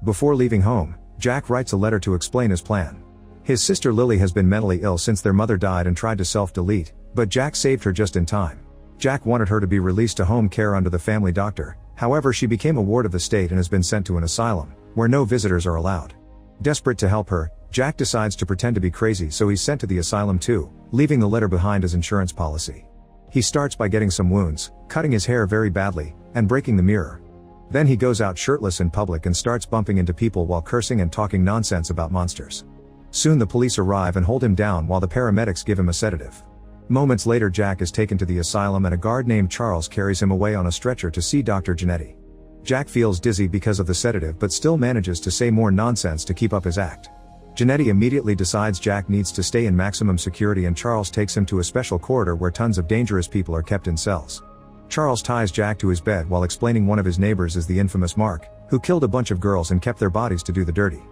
Before leaving home, Jack writes a letter to explain his plan. His sister Lily has been mentally ill since their mother died and tried to self-delete, but Jack saved her just in time. Jack wanted her to be released to home care under the family doctor, however she became a ward of the state and has been sent to an asylum, where no visitors are allowed. Desperate to help her, Jack decides to pretend to be crazy, so he's sent to the asylum too, leaving the letter behind as insurance policy. He starts by getting some wounds, cutting his hair very badly, and breaking the mirror. Then he goes out shirtless in public and starts bumping into people while cursing and talking nonsense about monsters. Soon the police arrive and hold him down while the paramedics give him a sedative. Moments later, Jack is taken to the asylum and a guard named Charles carries him away on a stretcher to see Dr. Janetti. Jack feels dizzy because of the sedative but still manages to say more nonsense to keep up his act. Janetti immediately decides Jack needs to stay in maximum security and Charles takes him to a special corridor where tons of dangerous people are kept in cells. Charles ties Jack to his bed while explaining one of his neighbors is the infamous Mark, who killed a bunch of girls and kept their bodies to do the dirty.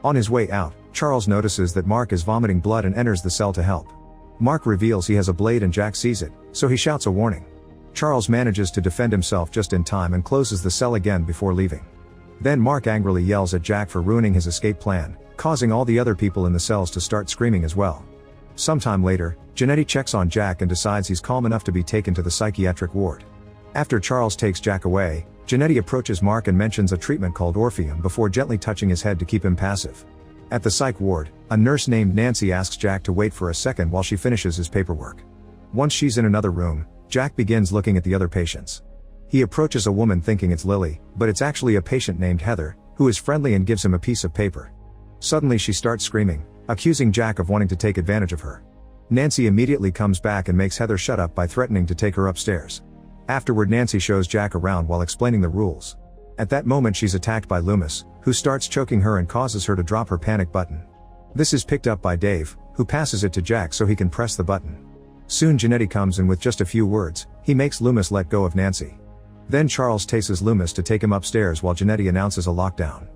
On his way out, Charles notices that Mark is vomiting blood and enters the cell to help. Mark reveals he has a blade and Jack sees it, so he shouts a warning. Charles manages to defend himself just in time and closes the cell again before leaving. Then Mark angrily yells at Jack for ruining his escape plan, causing all the other people in the cells to start screaming as well. Sometime later, Janetti checks on Jack and decides he's calm enough to be taken to the psychiatric ward. After Charles takes Jack away, Janetti approaches Mark and mentions a treatment called Orpheum before gently touching his head to keep him passive. At the psych ward, a nurse named Nancy asks Jack to wait for a second while she finishes his paperwork. Once she's in another room, Jack begins looking at the other patients. He approaches a woman thinking it's Lily, but it's actually a patient named Heather, who is friendly and gives him a piece of paper. Suddenly she starts screaming, accusing Jack of wanting to take advantage of her. Nancy immediately comes back and makes Heather shut up by threatening to take her upstairs. Afterward, Nancy shows Jack around while explaining the rules. At that moment she's attacked by Loomis, who starts choking her and causes her to drop her panic button. This is picked up by Dave, who passes it to Jack so he can press the button. Soon Janetti comes in with just a few words, he makes Loomis let go of Nancy. Then Charles tases Loomis to take him upstairs while Janetti announces a lockdown.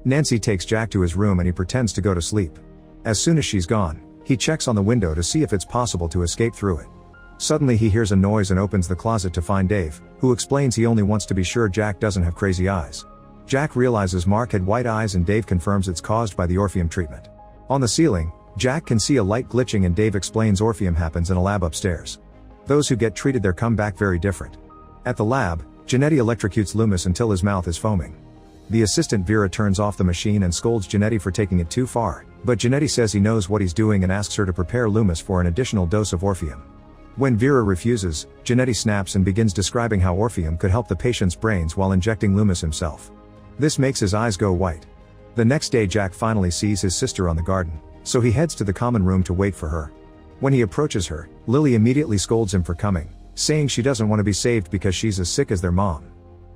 Nancy takes Jack to his room and he pretends to go to sleep. As soon as she's gone, he checks on the window to see if it's possible to escape through it. Suddenly he hears a noise and opens the closet to find Dave, who explains he only wants to be sure Jack doesn't have crazy eyes. Jack realizes Mark had white eyes and Dave confirms it's caused by the Orpheum treatment. On the ceiling, Jack can see a light glitching and Dave explains Orpheum happens in a lab upstairs. Those who get treated there come back very different. At the lab, Janetti electrocutes Loomis until his mouth is foaming. The assistant Vera turns off the machine and scolds Janetti for taking it too far, but Janetti says he knows what he's doing and asks her to prepare Loomis for an additional dose of Orpheum. When Vera refuses, Janetti snaps and begins describing how Orpheum could help the patient's brains while injecting Loomis himself. This makes his eyes go white. The next day Jack finally sees his sister on the garden, so he heads to the common room to wait for her. When he approaches her, Lily immediately scolds him for coming, saying she doesn't want to be saved because she's as sick as their mom.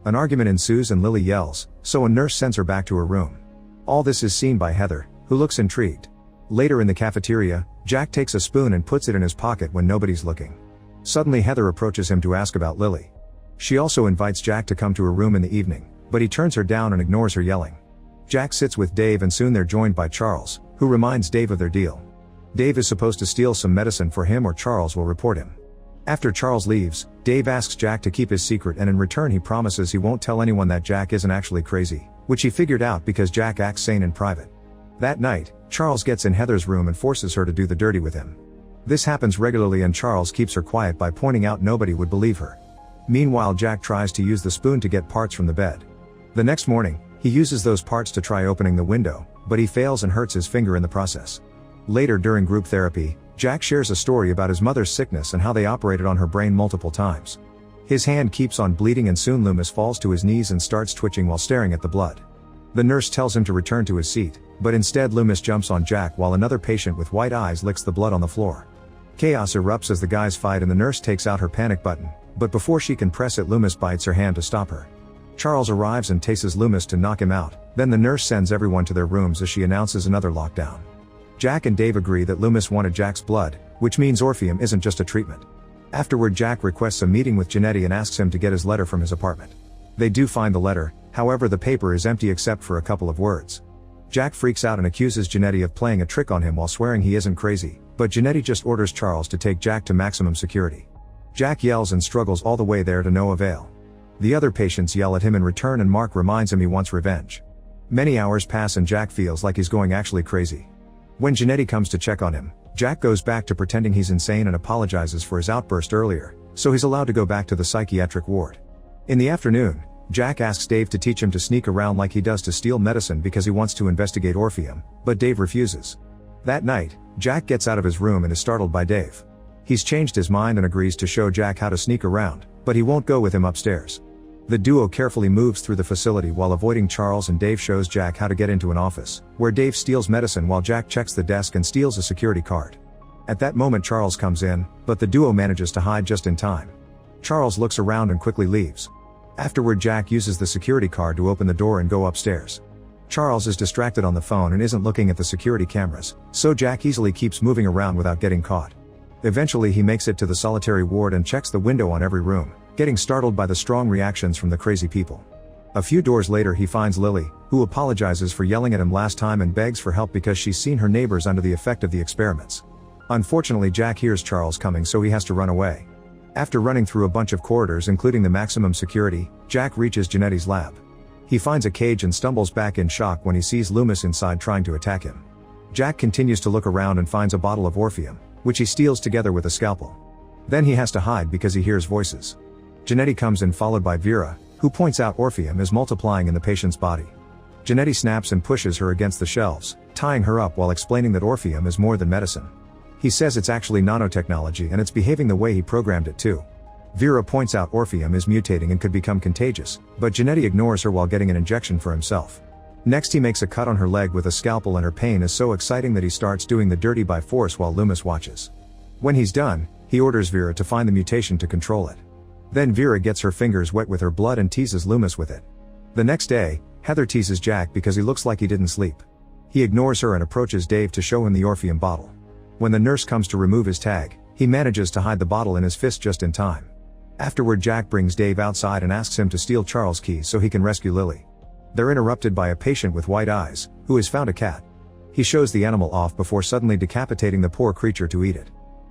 An argument ensues and Lily yells, so a nurse sends her back to her room. All this is seen by Heather, who looks intrigued. Later in the cafeteria, Jack takes a spoon and puts it in his pocket when nobody's looking. Suddenly Heather approaches him to ask about Lily. She also invites Jack to come to her room in the evening, but he turns her down and ignores her yelling. Jack sits with Dave and soon they're joined by Charles, who reminds Dave of their deal. Dave is supposed to steal some medicine for him or Charles will report him. After Charles leaves, Dave asks Jack to keep his secret and in return he promises he won't tell anyone that Jack isn't actually crazy, which he figured out because Jack acts sane in private. That night, Charles gets in Heather's room and forces her to do the dirty with him. This happens regularly and Charles keeps her quiet by pointing out nobody would believe her. Meanwhile, Jack tries to use the spoon to get parts from the bed. The next morning, he uses those parts to try opening the window, but he fails and hurts his finger in the process. Later during group therapy, Jack shares a story about his mother's sickness and how they operated on her brain multiple times. His hand keeps on bleeding and soon Loomis falls to his knees and starts twitching while staring at the blood. The nurse tells him to return to his seat, but instead Loomis jumps on Jack while another patient with white eyes licks the blood on the floor. Chaos erupts as the guys fight and the nurse takes out her panic button, but before she can press it Loomis bites her hand to stop her. Charles arrives and tases Loomis to knock him out, then the nurse sends everyone to their rooms as she announces another lockdown. Jack and Dave agree that Loomis wanted Jack's blood, which means Orpheum isn't just a treatment. Afterward Jack requests a meeting with Janetti and asks him to get his letter from his apartment. They do find the letter, however the paper is empty except for a couple of words. Jack freaks out and accuses Janetti of playing a trick on him while swearing he isn't crazy, but Janetti just orders Charles to take Jack to maximum security. Jack yells and struggles all the way there to no avail. The other patients yell at him in return and Mark reminds him he wants revenge. Many hours pass and Jack feels like he's going actually crazy. When Janetti comes to check on him, Jack goes back to pretending he's insane and apologizes for his outburst earlier, so he's allowed to go back to the psychiatric ward. In the afternoon, Jack asks Dave to teach him to sneak around like he does to steal medicine because he wants to investigate Orpheum, but Dave refuses. That night, Jack gets out of his room and is startled by Dave. He's changed his mind and agrees to show Jack how to sneak around, but he won't go with him upstairs. The duo carefully moves through the facility while avoiding Charles, and Dave shows Jack how to get into an office, where Dave steals medicine while Jack checks the desk and steals a security card. At that moment Charles comes in, but the duo manages to hide just in time. Charles looks around and quickly leaves. Afterward, Jack uses the security card to open the door and go upstairs. Charles is distracted on the phone and isn't looking at the security cameras, so Jack easily keeps moving around without getting caught. Eventually he makes it to the solitary ward and checks the window on every room, getting startled by the strong reactions from the crazy people. A few doors later he finds Lily, who apologizes for yelling at him last time and begs for help because she's seen her neighbors under the effect of the experiments. Unfortunately, Jack hears Charles coming, so he has to run away. After running through a bunch of corridors including the maximum security, Jack reaches Janetti's lab. He finds a cage and stumbles back in shock when he sees Loomis inside trying to attack him. Jack continues to look around and finds a bottle of Orpheum, which he steals together with a scalpel. Then he has to hide because he hears voices. Janetti comes in followed by Vera, who points out Orpheum is multiplying in the patient's body. Janetti snaps and pushes her against the shelves, tying her up while explaining that Orpheum is more than medicine. He says it's actually nanotechnology and it's behaving the way he programmed it to. Vera points out Orpheum is mutating and could become contagious, but Janetti ignores her while getting an injection for himself. Next he makes a cut on her leg with a scalpel and her pain is so exciting that he starts doing the dirty by force while Loomis watches. When he's done, he orders Vera to find the mutation to control it. Then Vera gets her fingers wet with her blood and teases Loomis with it. The next day, Heather teases Jack because he looks like he didn't sleep. He ignores her and approaches Dave to show him the Orpheum bottle. When the nurse comes to remove his tag, he manages to hide the bottle in his fist just in time. Afterward, Jack brings Dave outside and asks him to steal Charles' keys so he can rescue Lily. They're interrupted by a patient with white eyes, who has found a cat. He shows the animal off before suddenly decapitating the poor creature to eat it.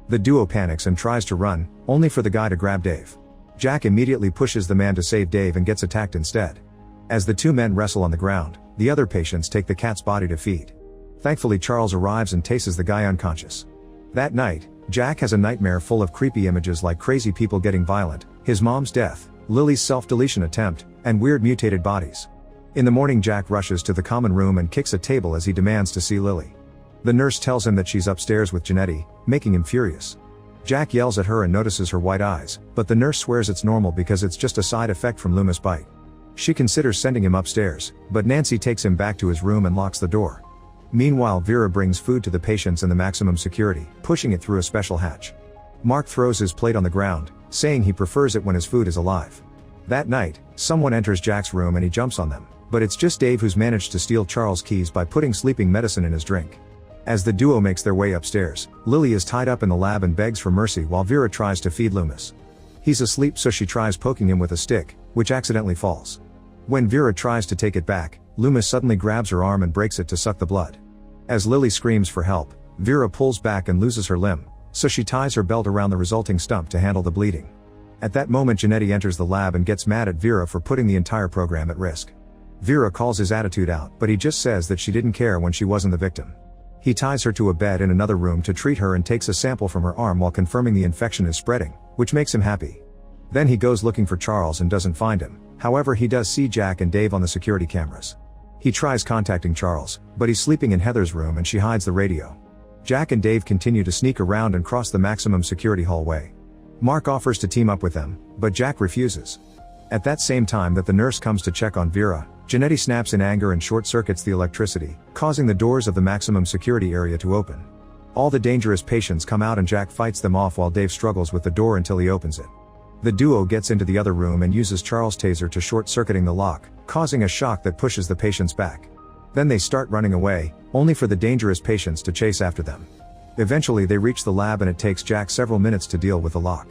The duo panics and tries to run, only for the guy to grab Dave. Jack immediately pushes the man to save Dave and gets attacked instead. As the two men wrestle on the ground, the other patients take the cat's body to feed. Thankfully, Charles arrives and tases the guy unconscious. That night, Jack has a nightmare full of creepy images like crazy people getting violent, his mom's death, Lily's self-deletion attempt, and weird mutated bodies. In the morning, Jack rushes to the common room and kicks a table as he demands to see Lily. The nurse tells him that she's upstairs with Janetti, making him furious. Jack yells at her and notices her white eyes, but the nurse swears it's normal because it's just a side effect from Loomis' bite. She considers sending him upstairs, but Nancy takes him back to his room and locks the door. Meanwhile, Vera brings food to the patients in the maximum security, pushing it through a special hatch. Mark throws his plate on the ground, saying he prefers it when his food is alive. That night, someone enters Jack's room and he jumps on them, but it's just Dave who's managed to steal Charles' keys by putting sleeping medicine in his drink. As the duo makes their way upstairs, Lily is tied up in the lab and begs for mercy while Vera tries to feed Loomis. He's asleep, so she tries poking him with a stick, which accidentally falls. When Vera tries to take it back, Loomis suddenly grabs her arm and breaks it to suck the blood. As Lily screams for help, Vera pulls back and loses her limb, so she ties her belt around the resulting stump to handle the bleeding. At that moment, Janetti enters the lab and gets mad at Vera for putting the entire program at risk. Vera calls his attitude out, but he just says that she didn't care when she wasn't the victim. He ties her to a bed in another room to treat her and takes a sample from her arm while confirming the infection is spreading, which makes him happy. Then he goes looking for Charles and doesn't find him. However, he does see Jack and Dave on the security cameras. He tries contacting Charles, but he's sleeping in Heather's room and she hides the radio. Jack and Dave continue to sneak around and cross the maximum security hallway. Mark offers to team up with them, but Jack refuses. At that same time that the nurse comes to check on Vera, Janetti snaps in anger and short-circuits the electricity, causing the doors of the maximum security area to open. All the dangerous patients come out and Jack fights them off while Dave struggles with the door until he opens it. The duo gets into the other room and uses Charles' taser to short-circuiting the lock, causing a shock that pushes the patients back. Then they start running away, only for the dangerous patients to chase after them. Eventually they reach the lab and it takes Jack several minutes to deal with the lock.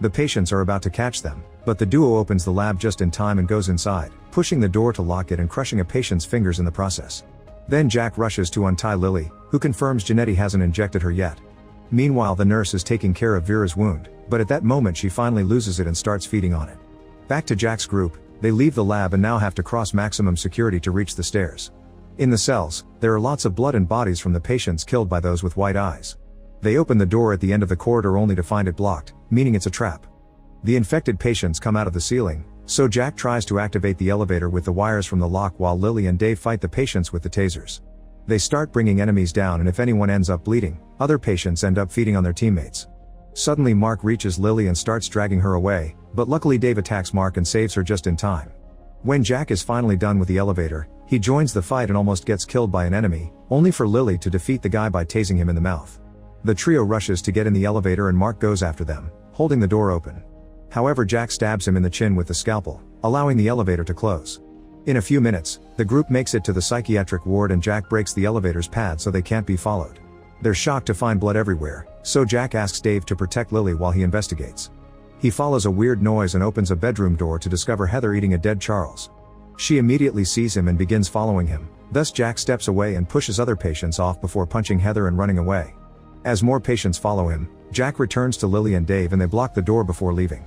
The patients are about to catch them, but the duo opens the lab just in time and goes inside, pushing the door to lock it and crushing a patient's fingers in the process. Then Jack rushes to untie Lily, who confirms Janetti hasn't injected her yet. Meanwhile, the nurse is taking care of Vera's wound, but at that moment she finally loses it and starts feeding on it. Back to Jack's group, They leave the lab and now have to cross maximum security to reach the stairs. In the cells, there are lots of blood and bodies from the patients killed by those with white eyes. They open the door at the end of the corridor only to find it blocked, meaning it's a trap. The infected patients come out of the ceiling, so Jack tries to activate the elevator with the wires from the lock while Lily and Dave fight the patients with the tasers. They start bringing enemies down, and if anyone ends up bleeding, other patients end up feeding on their teammates. Suddenly Mark reaches Lily and starts dragging her away, but luckily Dave attacks Mark and saves her just in time. When Jack is finally done with the elevator, he joins the fight and almost gets killed by an enemy, only for Lily to defeat the guy by tasing him in the mouth. The trio rushes to get in the elevator and Mark goes after them, holding the door open. However, Jack stabs him in the chin with the scalpel, allowing the elevator to close. In a few minutes, the group makes it to the psychiatric ward and Jack breaks the elevator's pad so they can't be followed. They're shocked to find blood everywhere, so Jack asks Dave to protect Lily while he investigates. He follows a weird noise and opens a bedroom door to discover Heather eating a dead Charles. She immediately sees him and begins following him, thus Jack steps away and pushes other patients off before punching Heather and running away. As more patients follow him, Jack returns to Lily and Dave and they block the door before leaving.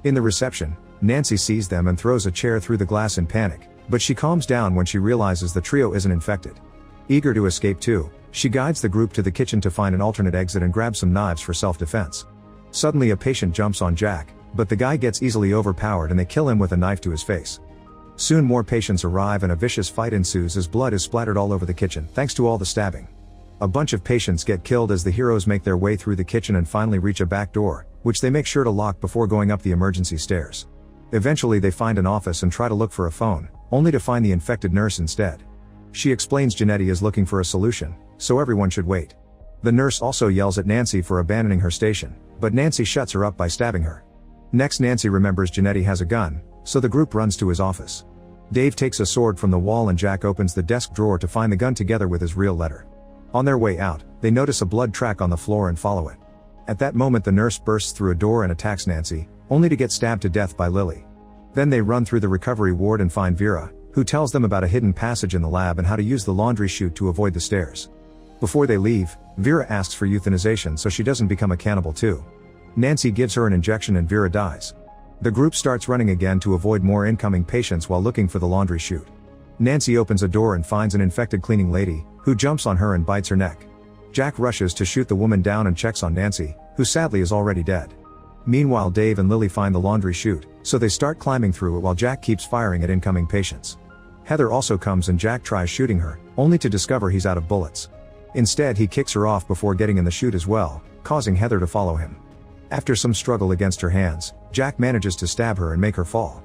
In the reception, Nancy sees them and throws a chair through the glass in panic, but she calms down when she realizes the trio isn't infected. Eager to escape too, she guides the group to the kitchen to find an alternate exit and grabs some knives for self-defense. Suddenly a patient jumps on Jack, but the guy gets easily overpowered and they kill him with a knife to his face. Soon more patients arrive and a vicious fight ensues as blood is splattered all over the kitchen thanks to all the stabbing. A bunch of patients get killed as the heroes make their way through the kitchen and finally reach a back door, which they make sure to lock before going up the emergency stairs. Eventually they find an office and try to look for a phone, only to find the infected nurse instead. She explains Janetti is looking for a solution, so everyone should wait. The nurse also yells at Nancy for abandoning her station, but Nancy shuts her up by stabbing her. Next, Nancy remembers Janetti has a gun, so the group runs to his office. Dave takes a sword from the wall and Jack opens the desk drawer to find the gun together with his real letter. On their way out, they notice a blood track on the floor and follow it. At that moment the nurse bursts through a door and attacks Nancy, only to get stabbed to death by Lily. Then they run through the recovery ward and find Vera, who tells them about a hidden passage in the lab and how to use the laundry chute to avoid the stairs. Before they leave, Vera asks for euthanization so she doesn't become a cannibal too. Nancy gives her an injection and Vera dies. The group starts running again to avoid more incoming patients while looking for the laundry chute. Nancy opens a door and finds an infected cleaning lady, who jumps on her and bites her neck. Jack rushes to shoot the woman down and checks on Nancy, who sadly is already dead. Meanwhile Dave and Lily find the laundry chute, so they start climbing through it while Jack keeps firing at incoming patients. Heather also comes and Jack tries shooting her, only to discover he's out of bullets. Instead he kicks her off before getting in the chute as well, causing Heather to follow him. After some struggle against her hands, Jack manages to stab her and make her fall.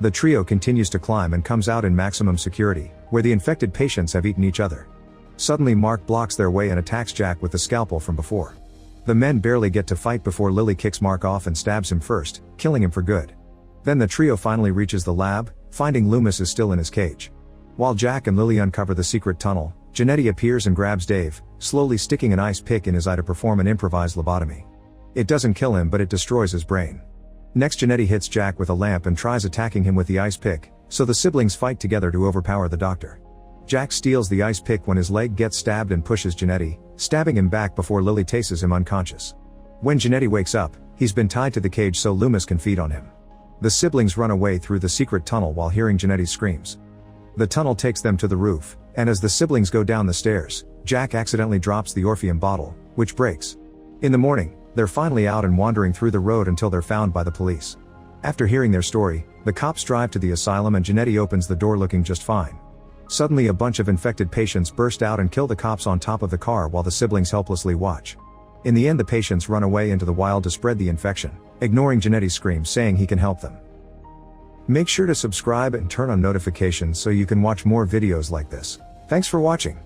The trio continues to climb and comes out in maximum security, where the infected patients have eaten each other. Suddenly Mark blocks their way and attacks Jack with the scalpel from before. The men barely get to fight before Lily kicks Mark off and stabs him first, killing him for good. Then the trio finally reaches the lab, finding Loomis is still in his cage. While Jack and Lily uncover the secret tunnel, Janetti appears and grabs Dave, slowly sticking an ice pick in his eye to perform an improvised lobotomy. It doesn't kill him but it destroys his brain. Next Janetti hits Jack with a lamp and tries attacking him with the ice pick, so the siblings fight together to overpower the doctor. Jack steals the ice pick when his leg gets stabbed and pushes Janetti, stabbing him back before Lily tases him unconscious. When Janetti wakes up, he's been tied to the cage so Loomis can feed on him. The siblings run away through the secret tunnel while hearing Janetti's screams. The tunnel takes them to the roof, and as the siblings go down the stairs, Jack accidentally drops the Orpheum bottle, which breaks. In the morning, they're finally out and wandering through the road until they're found by the police. After hearing their story, the cops drive to the asylum and Janetti opens the door looking just fine. Suddenly a bunch of infected patients burst out and kill the cops on top of the car while the siblings helplessly watch. In the end the patients run away into the wild to spread the infection, ignoring Janetti's screams saying he can help them. Make sure to subscribe and turn on notifications so you can watch more videos like this. Thanks for watching.